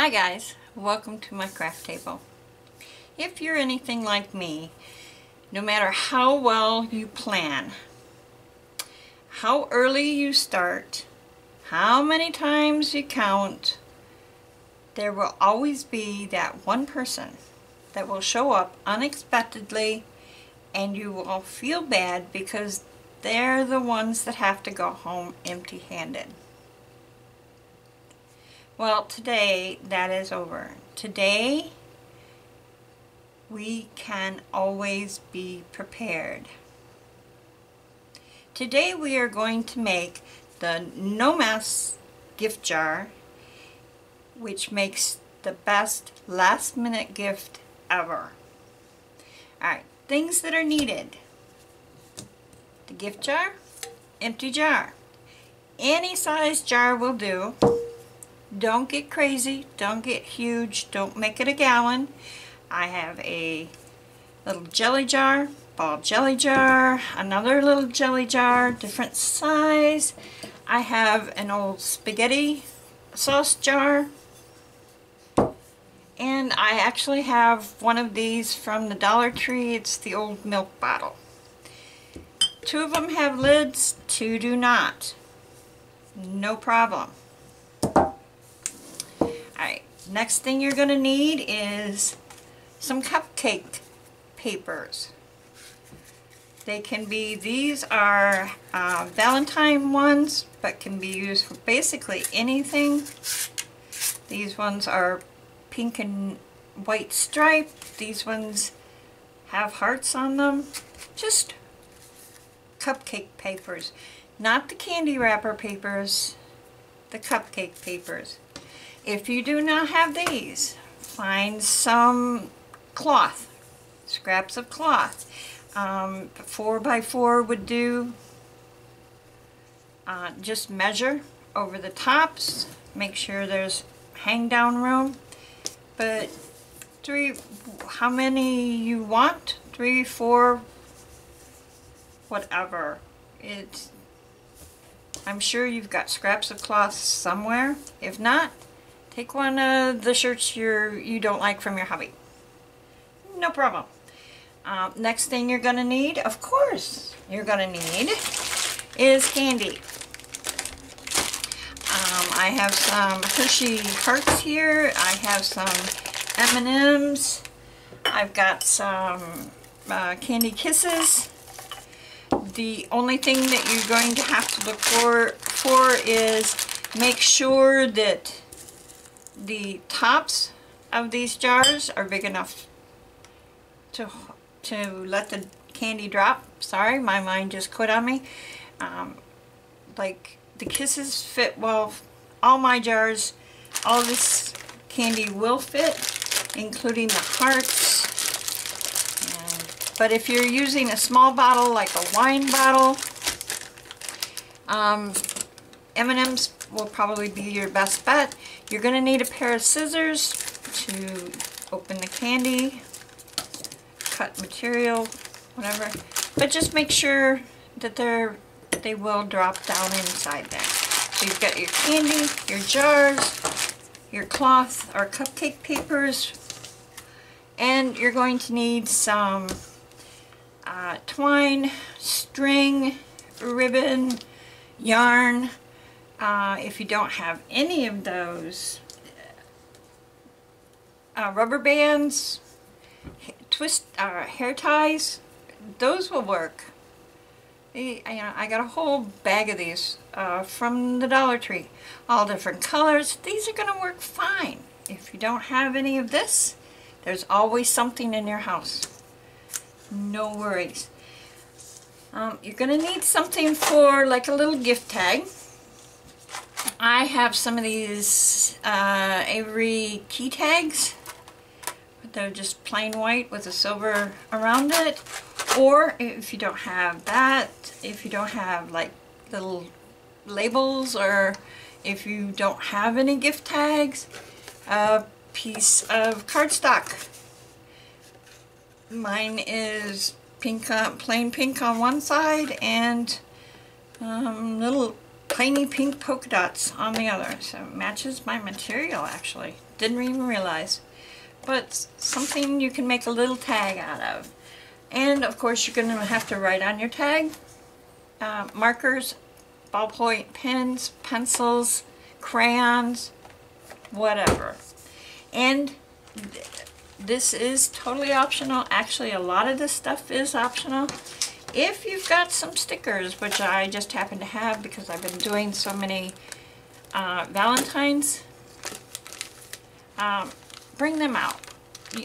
Hi guys, welcome to my craft table. If you're anything like me, no matter how well you plan, how early you start, how many times you count, there will always be that one person that will show up unexpectedly and you will feel bad because they're the ones that have to go home empty-handed. Well, today that is over. Today we can always be prepared. Today we are going to make the no mess gift jar, which makes the best last minute gift ever. Alright, things that are needed. The gift jar, empty jar. Any size jar will do. Don't get crazy, don't get huge, don't make it a gallon. I have a little jelly jar, ball jelly jar, another little jelly jar, different size. I have an old spaghetti sauce jar. And I actually have one of these from the Dollar Tree. It's the old milk bottle. 2 of them have lids, 2 do not. No problem. Alright, next thing you're going to need is some cupcake papers. They can be, these are Valentine ones, but can be used for basically anything. These ones are pink and white striped. These ones have hearts on them. Just cupcake papers. Not the candy wrapper papers, the cupcake papers. If you do not have these, find some cloth, scraps of cloth. 4x4 would do. Just measure over the tops, make sure there's hang down room. But how many you want? 3, 4, whatever. I'm sure you've got scraps of cloth somewhere. If not, take one of the shirts you don't like from your hubby. No problem. Next thing you're going to need, of course, is candy. I have some Hershey Hearts here. I have some M&Ms. I've got some Candy Kisses. The only thing that you're going to have to look for is make sure that the tops of these jars are big enough to let the candy drop. Sorry, my mind just quit on me. Like the Kisses fit well. All my jars, all this candy will fit, including the hearts. But if you're using a small bottle, like a wine bottle, M&Ms will probably be your best bet. You're going to need a pair of scissors to open the candy, cut material, whatever. But just make sure that they will drop down inside there. So you've got your candy, your jars, your cloth or cupcake papers, and you're going to need some twine, string, ribbon, yarn. If you don't have any of those, rubber bands, hair ties, those will work. I got a whole bag of these from the Dollar Tree, all different colors. These are going to work fine. If you don't have any of this, there's always something in your house. No worries. You're going to need something for like a little gift tag. I have some of these Avery key tags. They're just plain white with a silver around it. Or if you don't have that, if you don't have like little labels, or if you don't have any gift tags, a piece of cardstock. Mine is pink, plain pink on one side, and little tiny pink polka dots on the other. So it matches my material actually. Didn't even realize. But something you can make a little tag out of. And of course you're going to have to write on your tag. Markers, ballpoint pens, pencils, crayons, whatever. And this is totally optional. Actually, a lot of this stuff is optional. If you've got some stickers, which I just happen to have because I've been doing so many Valentines, bring them out.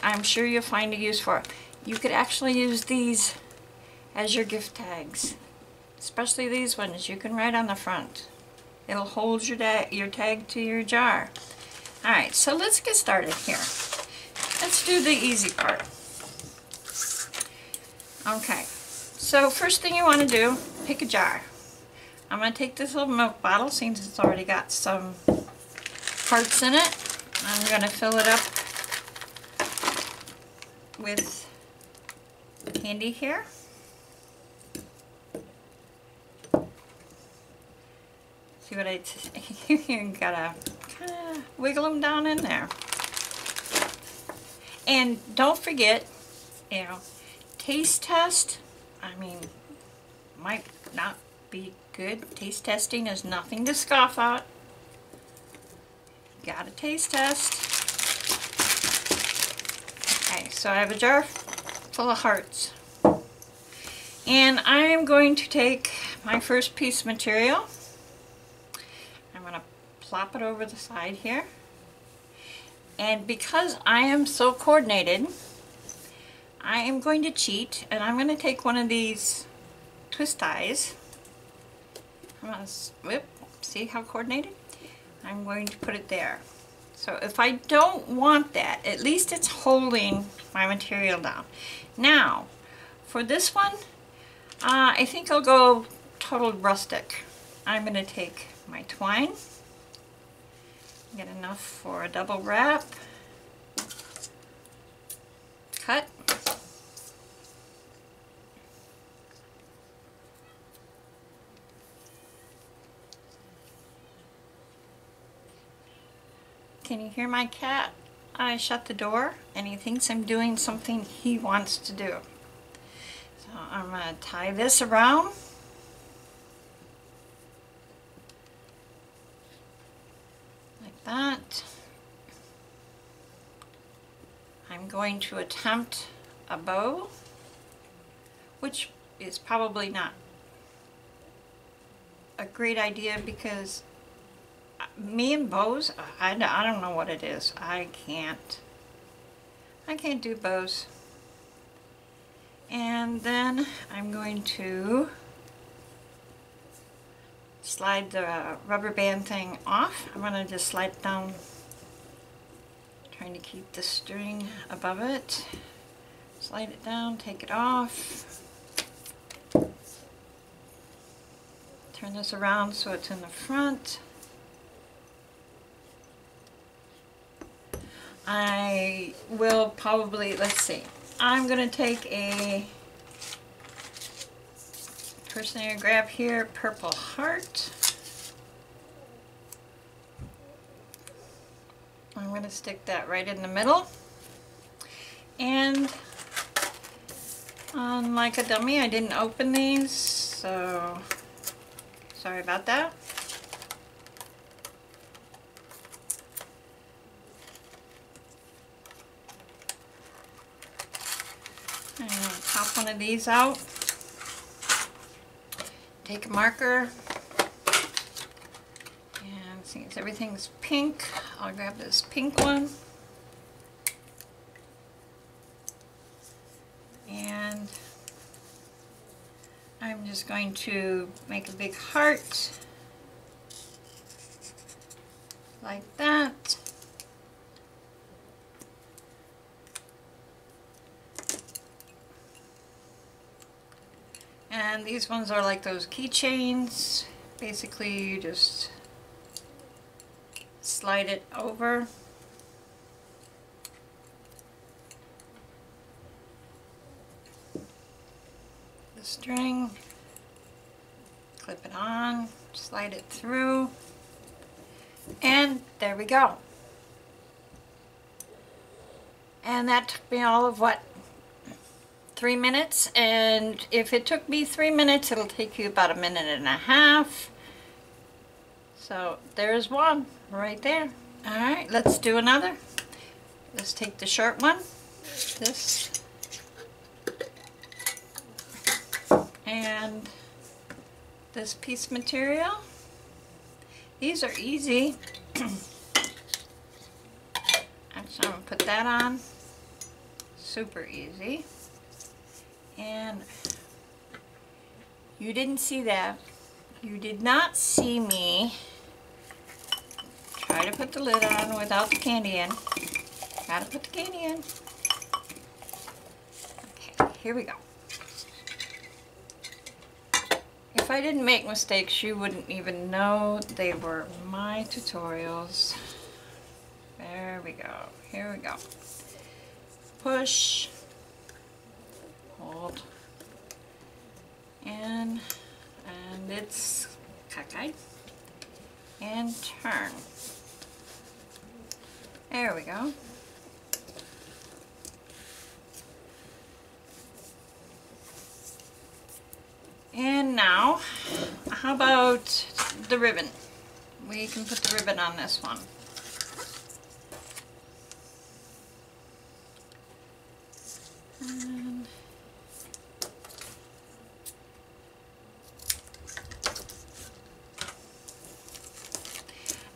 I'm sure you'll find a use for it. You could actually use these as your gift tags. Especially these ones, you can write on the front. It'll hold your tag to your jar. Alright, so let's get started here. Let's do the easy part. Okay, so first thing you want to do, pick a jar. I'm going to take this little milk bottle, since it's already got some parts in it. I'm going to fill it up with candy here. See what you gotta kind of wiggle them down in there. And don't forget, you know, taste test. I mean, might not be good. Taste testing is nothing to scoff at. Got a taste test. Okay, so I have a jar full of hearts. And I'm going to take my first piece of material. I'm going to plop it over the side here. And because I am so coordinated, I am going to cheat, and I'm going to take one of these twist ties. I'm going to whip, see how coordinated? I'm going to put it there. So if I don't want that, at least it's holding my material down. Now, for this one, I think I'll go total rustic. I'm going to take my twine, get enough for a double wrap, cut, can you hear my cat? I shut the door and he thinks I'm doing something he wants to do. So I'm going to tie this around. Like that. I'm going to attempt a bow, which is probably not a great idea because me and bows, I don't know what it is. I can't do bows. And then I'm going to slide the rubber band thing off. I'm going to just slide it down, trying to keep the string above it. Slide it down, take it off. Turn this around so it's in the front. I will probably, let's see, I'm going to take a, first thing I grab here, purple heart. I'm going to stick that right in the middle. And unlike a dummy, I didn't open these, so sorry about that. I'm going to pop one of these out. Take a marker. And since everything's pink, I'll grab this pink one. And I'm just going to make a big heart. Like that. And these ones are like those keychains. Basically, you just slide it over. The string, Clip it on, slide it through, and there we go. And that took me all of what? 3 minutes, and if it took me 3 minutes, it'll take you about 1.5 minutes. So there's one right there. All right, let's do another. Let's take the short one, this, and this piece of material. These are easy. Actually, I'm gonna put that on. Super easy. And you didn't see that. You did not see me try to put the lid on without the candy in. Gotta put the candy in. Okay, here we go. If I didn't make mistakes, you wouldn't even know they were my tutorials. There we go. Here we go. Push. Hold. And it's cockeyed. And turn. There we go. And now, how about the ribbon? We can put the ribbon on this one. And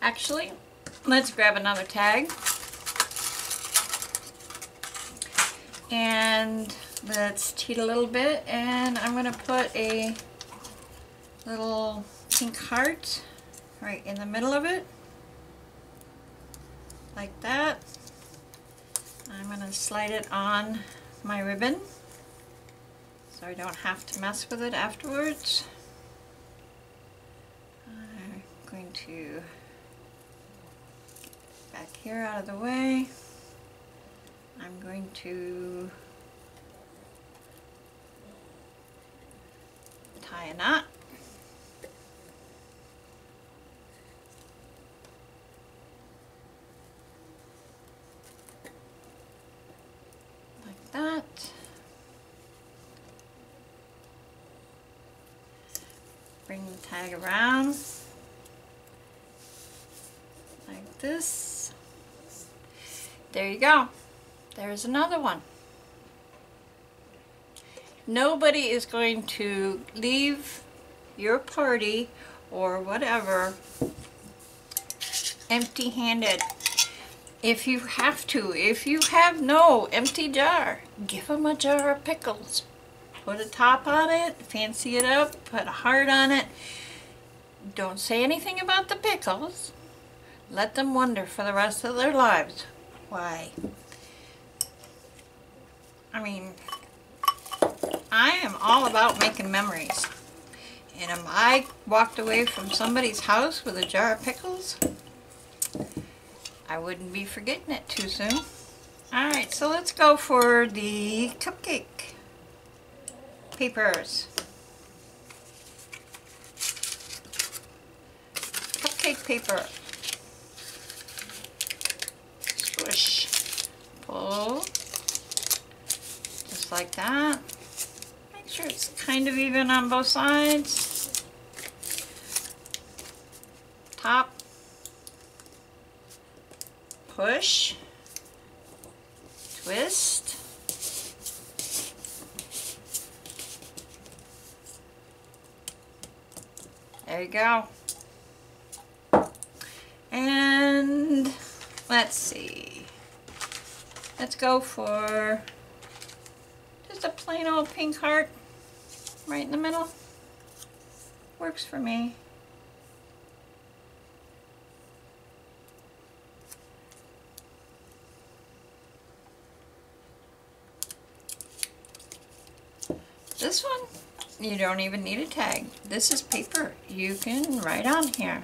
actually, let's grab another tag. And let's cheat a little bit, and I'm going to put a little pink heart right in the middle of it, like that. I'm going to slide it on my ribbon so I don't have to mess with it afterwards. I'm going to get back here out of the way. I'm going to tie a knot. Like that. Bring the tag around like this. There you go. There's another one. Nobody is going to leave your party or whatever empty-handed. If you have to, if you have no empty jar, give them a jar of pickles. Put a top on it, fancy it up, put a heart on it. Don't say anything about the pickles. Let them wonder for the rest of their lives why. I mean, I am all about making memories. And if I walked away from somebody's house with a jar of pickles, I wouldn't be forgetting it too soon. Alright, so let's go for the cupcake papers. Cupcake paper. Squish. Pull. Just like that. Make sure it's kind of even on both sides. Top. Push. Twist. There you go. And let's see. Let's go for just a plain old pink heart right in the middle. Works for me. This one, you don't even need a tag. This is paper. You can write on here.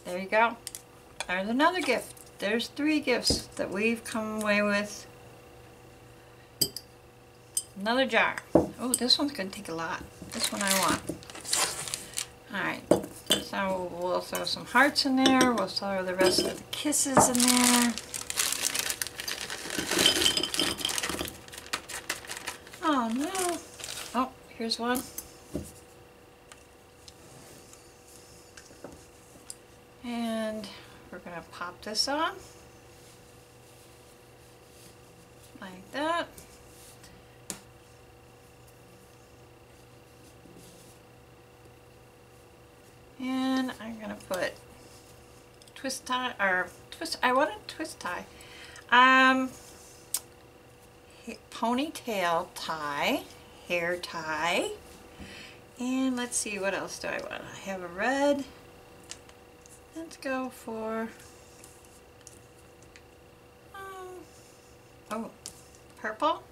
There you go. There's another gift. There's 3 gifts that we've come away with. Another jar. Oh, this one's going to take a lot. This one I want. Alright, so we'll throw some hearts in there. We'll throw the rest of the kisses in there. Oh no. Oh, here's one. And we're going to pop this on. Like that. And I'm going to put twist tie, or twist, I want a twist tie. Ponytail tie, hair tie. And let's see, what else do I want? I have a red. Let's go for, oh, purple.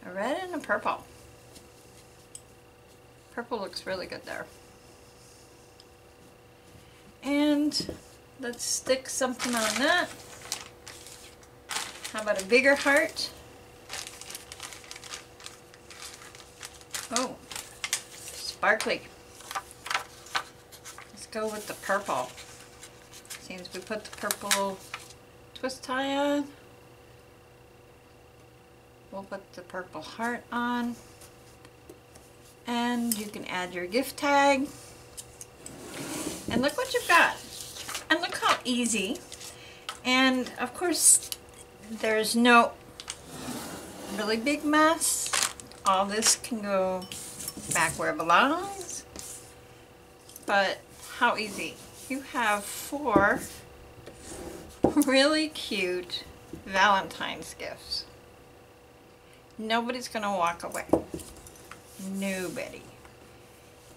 A red and a purple. Purple looks really good there. And let's stick something on that. How about a bigger heart? Oh, sparkly. Let's go with the purple. Seems we put the purple twist tie on. We'll put the purple heart on. And you can add your gift tag. And look what you've got. And look how easy. And of course, there's no really big mess. All this can go back where it belongs. But how easy. You have 4 really cute Valentine's gifts. Nobody's going to walk away. Nobody.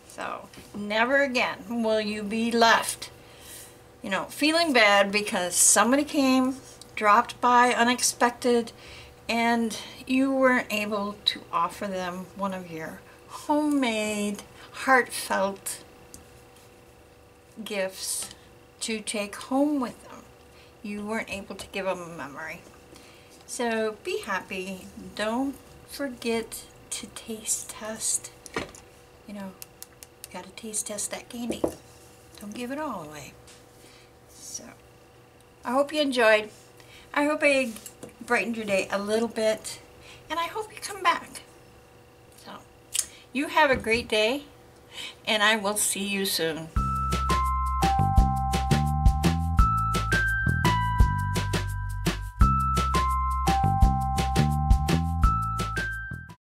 So, never again will you be left, you know, feeling bad because somebody came, dropped by unexpected, and you weren't able to offer them one of your homemade, heartfelt gifts to take home with them. You weren't able to give them a memory. So be happy. Don't forget to taste test. You know, you gotta taste test that candy. Don't give it all away. So, I hope you enjoyed. I hope I brightened your day a little bit. And I hope you come back. So, you have a great day. And I will see you soon.